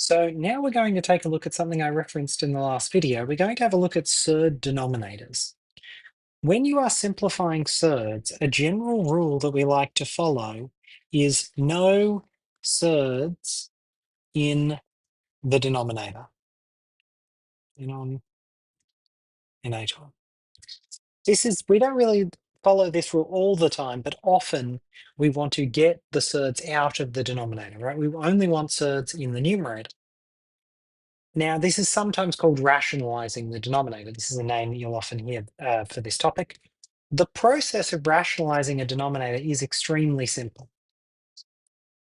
So now we're going to take a look at something I referenced in the last video. We're going to have a look at surd denominators. When you are simplifying surds, a general rule that we like to follow is no surds in the denominator, denominator. We don't really follow this rule all the time, but often we want to get the surds out of the denominator, right? We only want surds in the numerator. Now, this is sometimes called rationalizing the denominator. This is a name that you'll often hear for this topic. The process of rationalizing a denominator is extremely simple.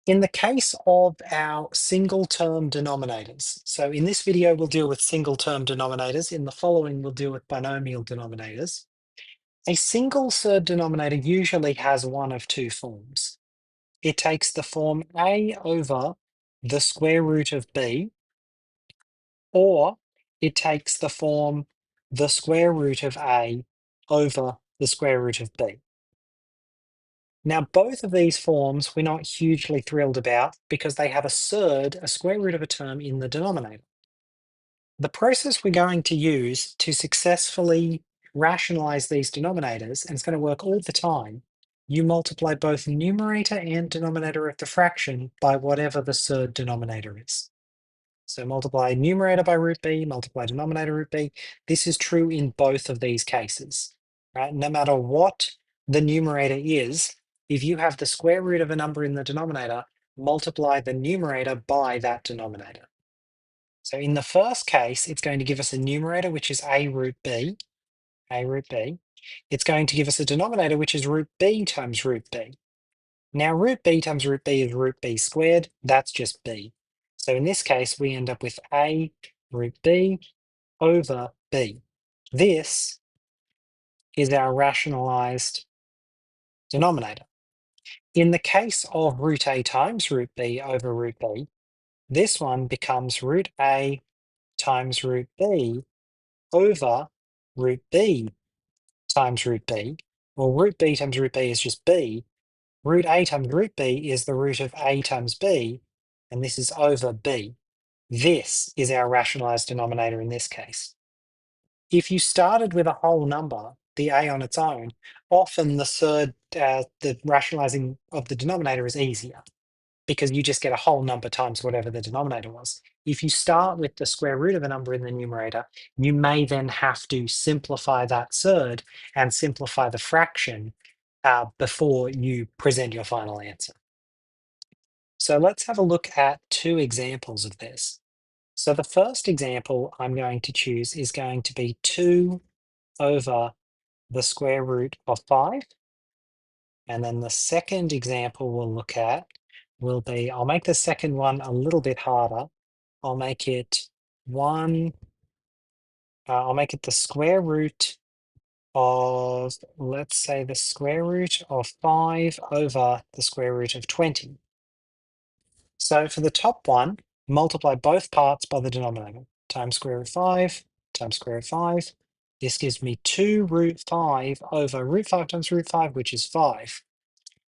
In the case of our single term denominators, so in this video, we'll deal with single term denominators. In the following, we'll deal with binomial denominators. A single surd denominator usually has one of two forms. It takes the form a over the square root of b, or it takes the form the square root of a over the square root of b. Now, both of these forms we're not hugely thrilled about because they have a surd, a square root of a term, in the denominator. The process we're going to use to successfully rationalize these denominators, and it's going to work all the time, you multiply both numerator and denominator of the fraction by whatever the surd denominator is. So multiply numerator by root b, multiply denominator root b. This is true in both of these cases, right? No matter what the numerator is, if you have the square root of a number in the denominator, multiply the numerator by that denominator. So in the first case, it's going to give us a numerator, which is a root b, a root b. It's going to give us a denominator, which is root b times root b. Now, root b times root b is root b squared. That's just b. So in this case, we end up with a root b over b. This is our rationalized denominator. In the case of root a times root b over root b, this one becomes root a times root b over root b times root b. Well, root b times root b is just b. Root a times root b is the root of a times b, and this is over b. This is our rationalized denominator in this case. If you started with a whole number, the a on its own, often the rationalizing of the denominator is easier because you just get a whole number times whatever the denominator was. If you start with the square root of a number in the numerator, you may then have to simplify that surd and simplify the fraction before you present your final answer. So let's have a look at two examples of this. So the first example I'm going to choose is going to be 2 over the square root of 5. And then the second example we'll look at will be, I'll make the second one a little bit harder. I'll make it I'll make it the square root of, let's say, the square root of 5 over the square root of 20. So for the top one, multiply both parts by the denominator. Times square root of 5 times square root of 5. This gives me 2 root 5 over root 5 times root 5, which is 5.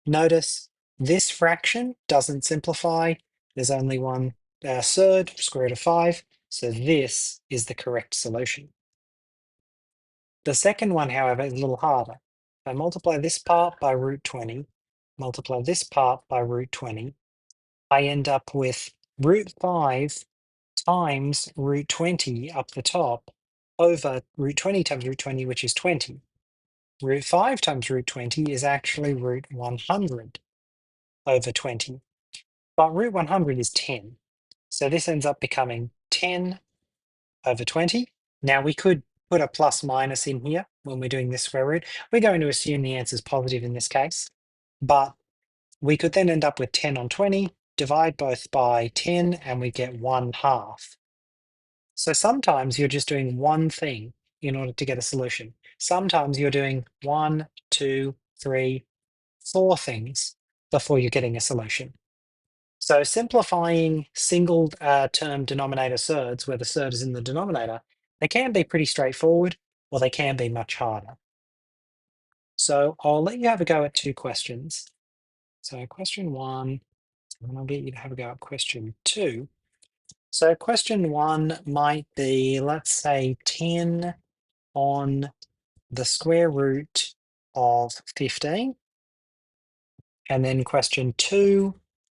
Notice this fraction doesn't simplify. There's only one surd, square root of 5. So this is the correct solution. The second one, however, is a little harder. I multiply this part by root 20, multiply this part by root 20. I end up with root 5 times root 20 up the top over root 20 times root 20, which is 20. Root 5 times root 20 is actually root 100 over 20. But root 100 is 10. So this ends up becoming 10 over 20. Now we could put a plus minus in here when we're doing this square root. We're going to assume the answer is positive in this case. But we could then end up with 10 on 20, divide both by 10, and we get 1/2. So sometimes you're just doing one thing in order to get a solution. Sometimes you're doing 1, 2, 3, 4 things before you're getting a solution. So simplifying single term denominator surds, where the surd is in the denominator, they can be pretty straightforward, or they can be much harder. So I'll let you have a go at two questions. So question 1, and I'll get you to have a go at question 2. So question 1 might be, let's say 10 on the square root of 15. And then question 2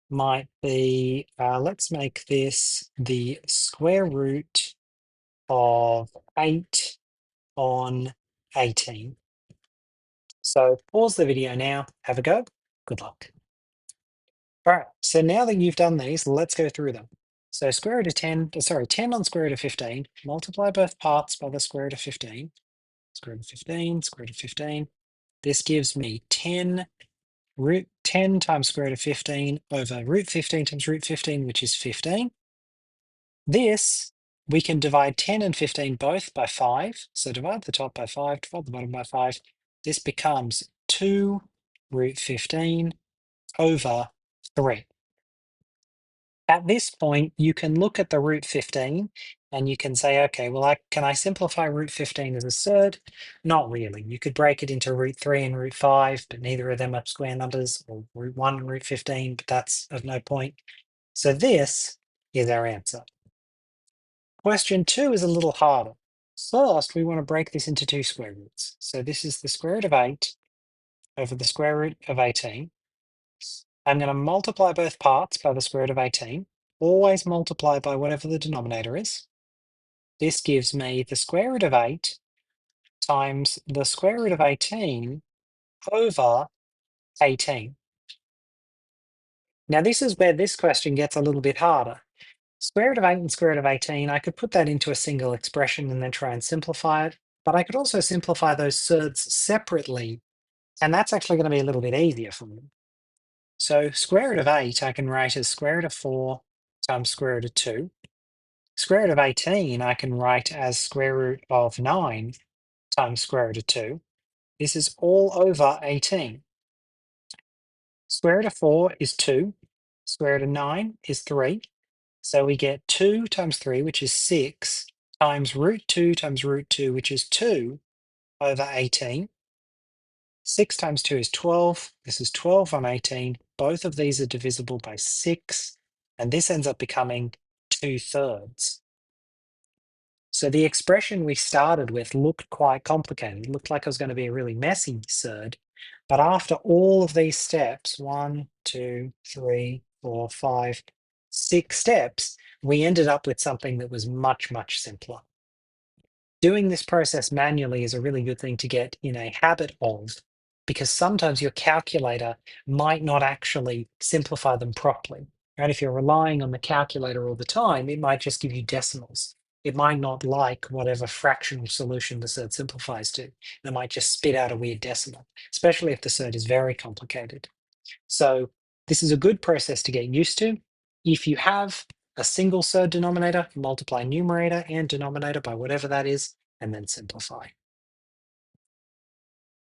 might be, let's make this the square root of 8 on 18. So pause the video now, have a go. Good luck. All right, so now that you've done these, let's go through them. So square root of 10, sorry, 10 on square root of 15, multiply both parts by the square root of 15, square root of 15, square root of 15. This gives me 10 root 10 times square root of 15 over root 15 times root 15, which is 15. This, we can divide 10 and 15 both by 5. So divide the top by 5, divide the bottom by 5. This becomes 2 root 15 over 3. At this point, you can look at the root 15 and you can say, okay, well, can I simplify root 15 as a surd? Not really. You could break it into root 3 and root 5, but neither of them are square numbers, or root 1 and root 15, but that's of no point. So this is our answer. Question 2 is a little harder. First, we want to break this into 2 square roots. So this is the square root of 8 over the square root of 18. I'm going to multiply both parts by the square root of 18. Always multiply by whatever the denominator is. This gives me the square root of 8 times the square root of 18 over 18. Now this is where this question gets a little bit harder. Square root of 8 and square root of 18, I could put that into a single expression and then try and simplify it, but I could also simplify those surds separately, and that's actually going to be a little bit easier for me. So square root of 8 I can write as square root of 4 times square root of 2. Square root of 18 I can write as square root of 9 times square root of 2. This is all over 18. Square root of 4 is 2. Square root of 9 is 3. So we get 2 times 3, which is 6, times root 2 times root 2, which is 2 over 18. 6 times 2 is 12. This is 12 on 18. Both of these are divisible by 6, and this ends up becoming 2/3. So the expression we started with looked quite complicated. It looked like it was going to be a really messy surd. But after all of these steps, 1, 2, 3, 4, 5, 6 steps, we ended up with something that was much, much simpler. Doing this process manually is a really good thing to get in a habit of, because sometimes your calculator might not actually simplify them properly. Right? If you're relying on the calculator all the time, it might just give you decimals. It might not like whatever fractional solution the surd simplifies to. It might just spit out a weird decimal, especially if the surd is very complicated. So this is a good process to get used to. If you have a single surd denominator, multiply numerator and denominator by whatever that is, and then simplify.